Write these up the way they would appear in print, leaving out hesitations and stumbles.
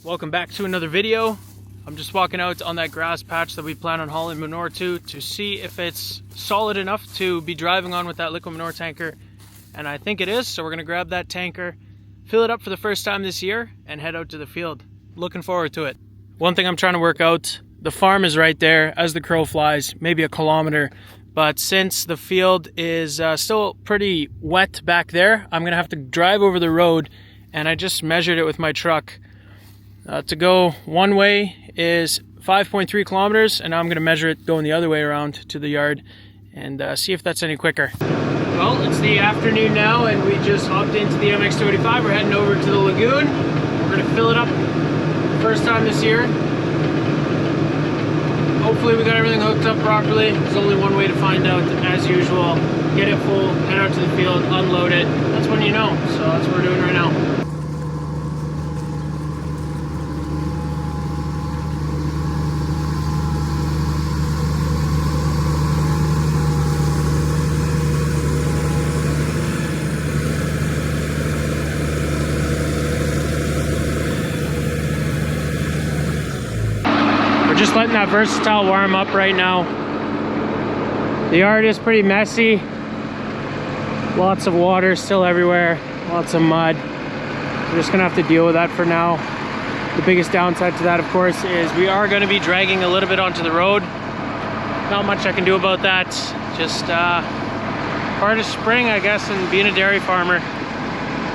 Welcome back to another video. I'm just walking out on that grass patch that we plan on hauling manure to see if it's solid enough to be driving on with that liquid manure tanker. And I think it is, so we're gonna grab that tanker, fill it up for the first time this year, and head out to the field. Looking forward to it. One thing I'm trying to work out, the farm is right there as the crow flies, maybe a kilometer. But since the field is still pretty wet back there, I'm gonna have to drive over the road, and I just measured it with my truck. To go one way is 5.3 kilometers, and now I'm going to measure it going the other way around to the yard and see if that's any quicker. Well, it's the afternoon now, and we just hopped into the MX-285. We're heading over to the lagoon. We're going to fill it up first time this year. Hopefully we got everything hooked up properly. There's only one way to find out, as usual. Get it full, head out to the field, unload it. That's when you know, so that's what we're doing right now. Just letting that Versatile warm up right now. The yard is pretty messy. Lots of water still everywhere. Lots of mud. We're just gonna have to deal with that for now. The biggest downside to that, of course, is we are gonna be dragging a little bit onto the road. Not much I can do about that. Just part of spring, I guess, and being a dairy farmer.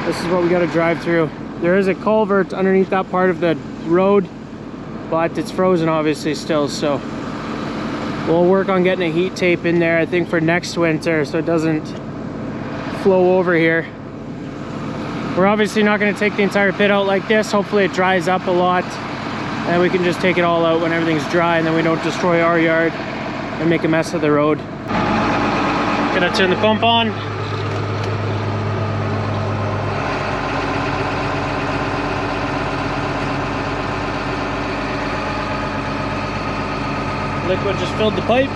This is what we gotta drive through. There is a culvert underneath that part of the road, but it's frozen obviously still, so we'll work on getting a heat tape in there, I think, for next winter so it doesn't flow over here. We're obviously not going to take the entire pit out like this. Hopefully it dries up a lot and we can just take it all out when everything's dry, and then we don't destroy our yard and make a mess of the road. Gonna turn the pump on. Liquid just filled the pipe.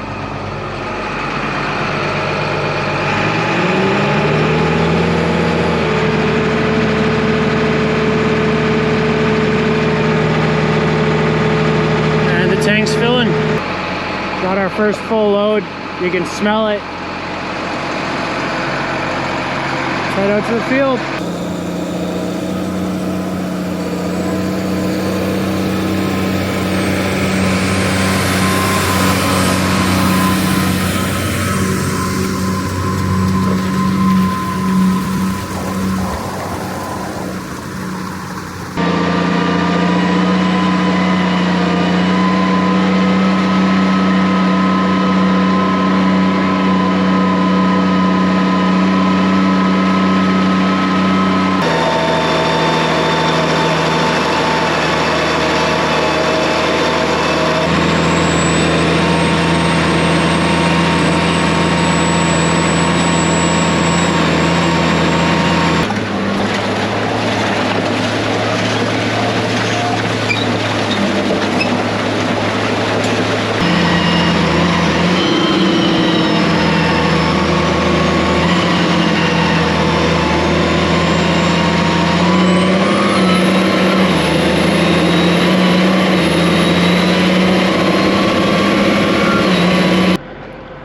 And the tank's filling. Got our first full load. You can smell it. Let's head out to the field.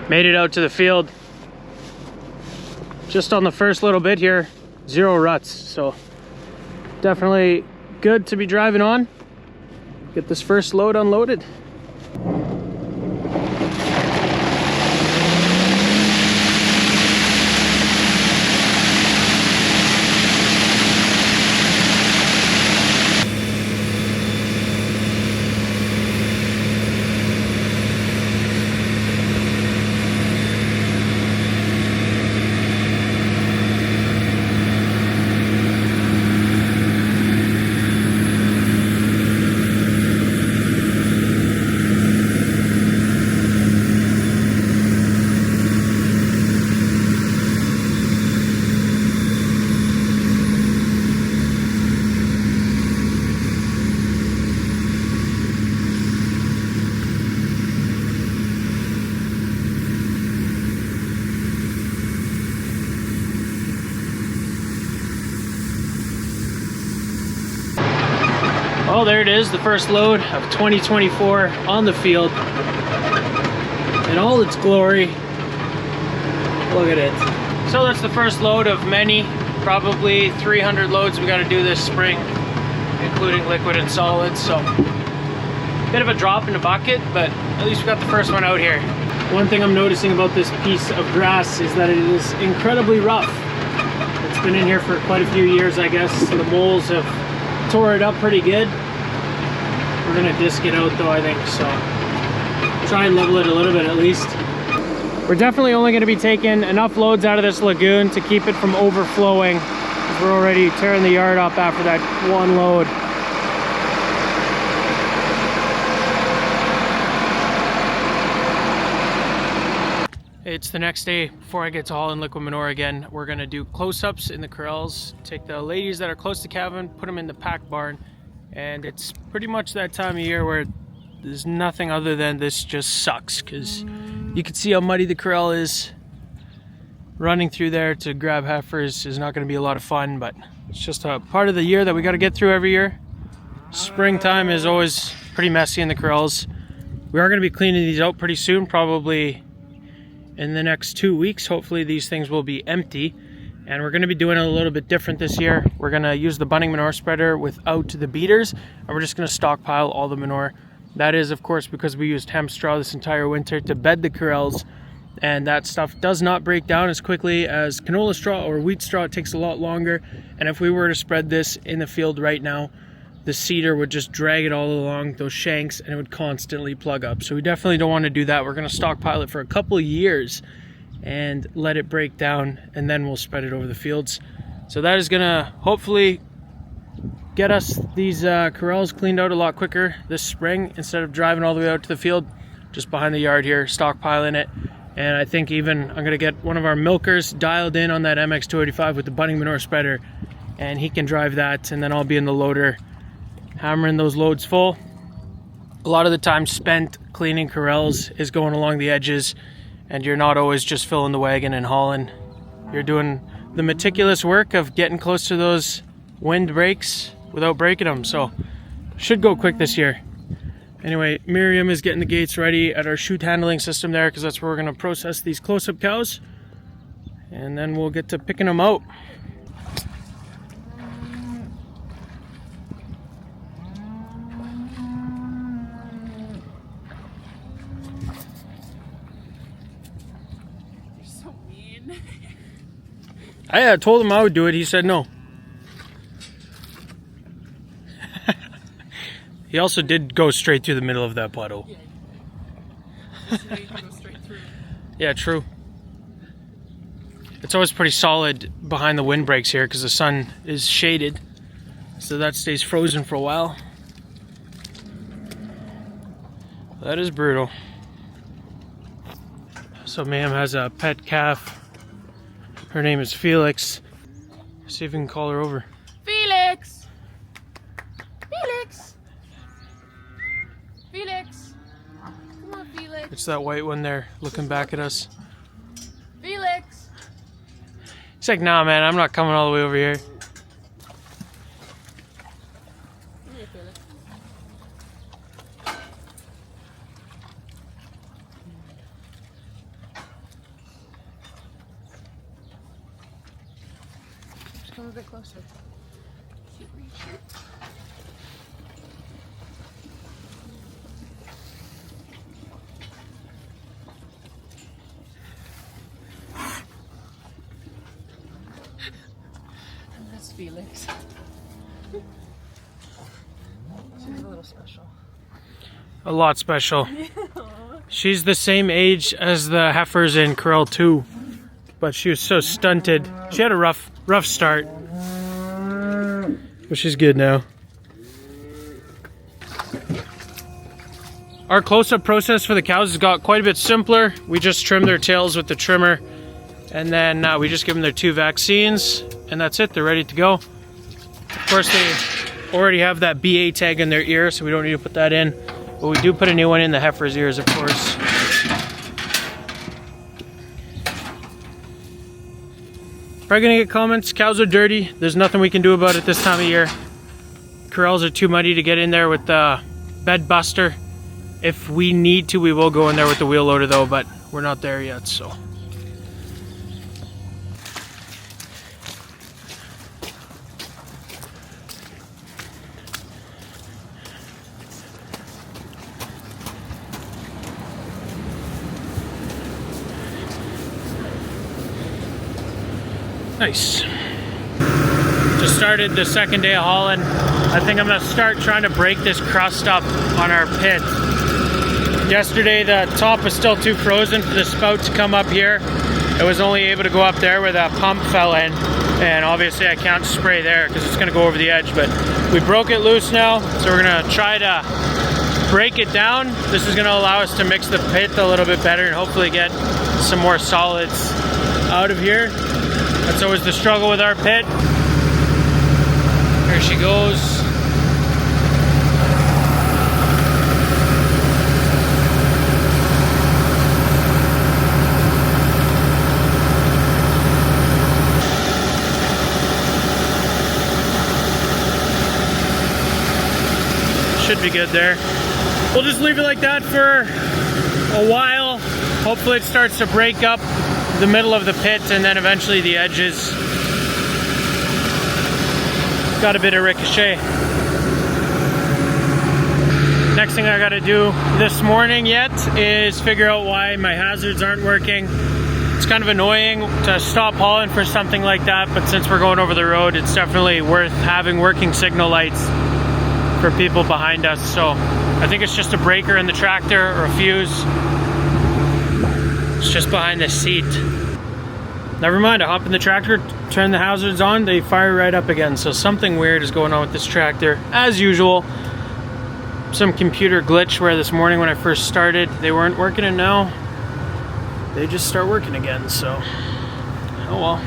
Made it out to the field. Just on the first little bit here, 0 ruts. So definitely good to be driving on. Get this first load unloaded. Well, there it is, the first load of 2024 on the field in all its glory. Look at it. So that's the first load of many, probably 300 loads we got to do this spring, including liquid and solids. So bit of a drop in the bucket, but at least we got the first one out here. One thing I'm noticing about this piece of grass is that it is incredibly rough. It's been in here for quite a few years, I guess. The moles have tore it up pretty good. We're gonna disc it out though, I think, so try and level it a little bit at least. We're definitely only gonna be taking enough loads out of this lagoon to keep it from overflowing, because we're already tearing the yard up after that one load. It's the next day before I get to haul in liquid manure again. We're gonna do close-ups in the corrals, take the ladies that are close to calving, put them in the pack barn, and it's pretty much that time of year where there's nothing other than this just sucks, because you can see how muddy the corral is. Running through there to grab heifers is not gonna be a lot of fun, but it's just a part of the year that we gotta get through every year. Springtime is always pretty messy in the corrals. We are gonna be cleaning these out pretty soon, probably in the next 2 weeks. Hopefully these things will be empty, and we're going to be doing it a little bit different this year. We're going to use the bunning manure spreader without the beaters, and we're just going to stockpile all the manure. That is, of course, because we used hemp straw this entire winter to bed the corrals, and that stuff does not break down as quickly as canola straw or wheat straw. It takes a lot longer, and if we were to spread this in the field right now, the cedar would just drag it all along those shanks and it would constantly plug up. So we definitely don't want to do that. We're going to stockpile it for a couple of years and let it break down, and then we'll spread it over the fields. So that is going to hopefully get us these corrals cleaned out a lot quicker this spring, instead of driving all the way out to the field, just behind the yard here, stockpiling it. And I think even I'm going to get one of our milkers dialed in on that MX285 with the bunning manure spreader, and he can drive that, and then I'll be in the loader hammering those loads full. A lot of the time spent cleaning corrals is going along the edges, and you're not always just filling the wagon and hauling. You're doing the meticulous work of getting close to those wind breaks without breaking them, so should go quick this year. Anyway, Miriam is getting the gates ready at our chute handling system there, because that's where we're going to process these close-up cows, and then we'll get to picking them out. I told him I would do it. He said no. He also did go straight through the middle of that puddle. Yeah, true. It's always pretty solid behind the windbreaks here because the sun is shaded, so that stays frozen for a while. That is brutal. So Ma'am has a pet calf. Her name is Felix. See if we can call her over. Felix! Felix! Felix! Come on, Felix. It's that white one there looking back at us. Felix! He's like, nah, man, I'm not coming all the way over here. Come here, Felix. Just come a bit closer. That's Felix. She's a little special. A lot special. She's the same age as the heifers in Corral 2, but she was so stunted. She had a rough start, but she's good now. Our close-up process for the cows has got quite a bit simpler. We just trim their tails with the trimmer, and then we just give them their 2 vaccines, and that's it. They're ready to go. Of course, they already have that BA tag in their ear, so we don't need to put that in. But we do put a new one in the heifer's ears, of course. Probably gonna get comments. Cows are dirty. There's nothing we can do about it this time of year. corrals are too muddy to get in there with the bed buster. If we need to, we will go in there with the wheel loader though, but we're not there yet, so. Nice. Just started the second day of hauling. I think I'm gonna start trying to break this crust up on our pit. Yesterday the top was still too frozen for the spout to come up here. It was only able to go up there where the pump fell in, and obviously I can't spray there because it's gonna go over the edge, but we broke it loose now, so we're gonna try to break it down. This is gonna allow us to mix the pit a little bit better and hopefully get some more solids out of here. That's always the struggle with our pit. Here she goes. Should be good there. We'll just leave it like that for a while. Hopefully it starts to break up the middle of the pit and then eventually the edges. Got a bit of ricochet. Next thing I gotta do this morning yet is figure out why my hazards aren't working. It's kind of annoying to stop hauling for something like that, but since we're going over the road, it's definitely worth having working signal lights for people behind us. So I think it's just a breaker in the tractor or a fuse. It's just behind the seat. Never mind, I hop in the tractor, turn the hazards on, they fire right up again. So something weird is going on with this tractor. As usual, some computer glitch where this morning when I first started, they weren't working, and now they just start working again, so oh well.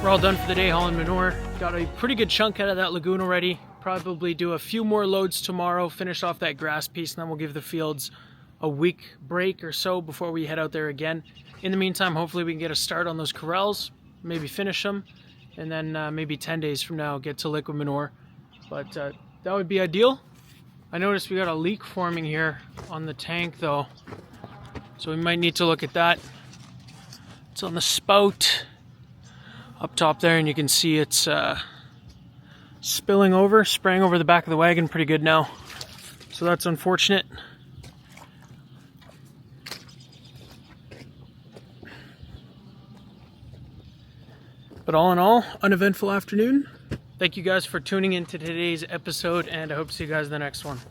We're all done for the day hauling manure. Got a pretty good chunk out of that lagoon already. Probably do a few more loads tomorrow, finish off that grass piece, and then we'll give the fields a week break or so before we head out there again. In the meantime, hopefully we can get a start on those corrals, maybe finish them, and then maybe 10 days from now get to liquid manure. But that would be ideal. I noticed we got a leak forming here on the tank though, so we might need to look at that. It's on the spout up top there, and you can see it's spilling over, spraying over the back of the wagon pretty good now. So that's unfortunate. But all in all, uneventful afternoon. Thank you guys for tuning into today's episode, and I hope to see you guys in the next one.